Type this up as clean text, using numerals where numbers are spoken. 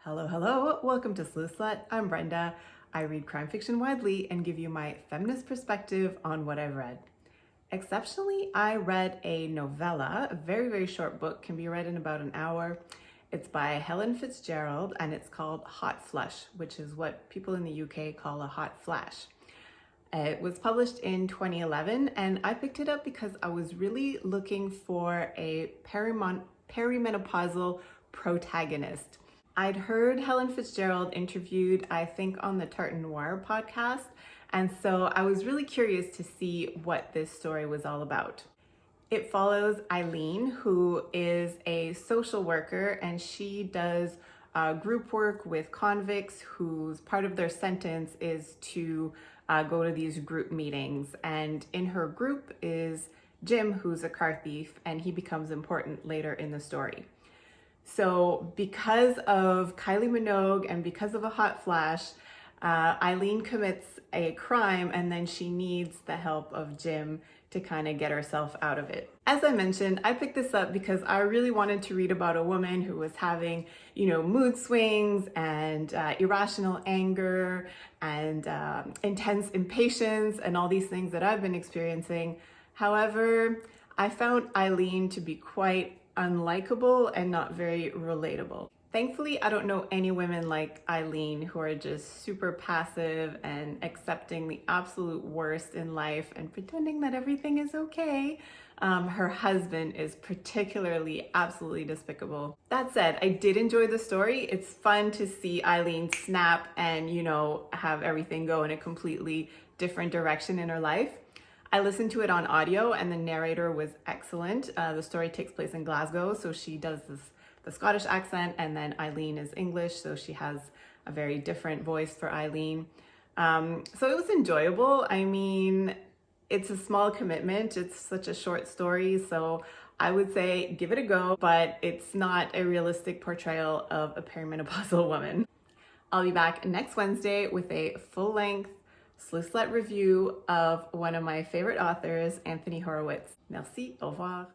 Hello, welcome to Sleuth Slut. I'm Brenda. I read crime fiction widely and give you my feminist perspective on what I've read. Exceptionally, I read a novella, a very short book, can be read in about an hour. It's by Helen Fitzgerald and it's called Hot Flush, which is what people in the UK call a hot flash. It was published in 2011 and I picked it up because I was really looking for a perimenopausal protagonist. I'd heard Helen Fitzgerald interviewed, I think, on the Tarte Noir podcast, and so I was really curious to see what this story was all about. It follows Eileen, who is a social worker, and she does group work with convicts whose part of their sentence is to go to these group meetings. And in her group is Jim, who's a car thief, and he becomes important later in the story. So because of Kylie Minogue and because of a hot flash, Eileen commits a crime and then she needs the help of Jim to kind of get herself out of it. As I mentioned, I picked this up because I really wanted to read about a woman who was having, mood swings and irrational anger and intense impatience and all these things that I've been experiencing. However, I found Eileen to be quite unlikable and not very relatable. Thankfully, I don't know any women like Eileen who are just super passive and accepting the absolute worst in life and pretending that everything is okay. Her husband is particularly absolutely despicable. That said, I did enjoy the story. It's fun to see Eileen snap and, have everything go in a completely different direction in her life. I listened to it on audio and the narrator was excellent. The story takes place in Glasgow, so she does the Scottish accent, and then Eileen is English, so she has a very different voice for Eileen. So it was enjoyable. I mean, it's a small commitment. It's such a short story, so I would say give it a go, but it's not a realistic portrayal of a perimenopausal woman. I'll be back next Wednesday with a full-length Sleuth Slut review of one of my favorite authors, Anthony Horowitz. Merci, au revoir.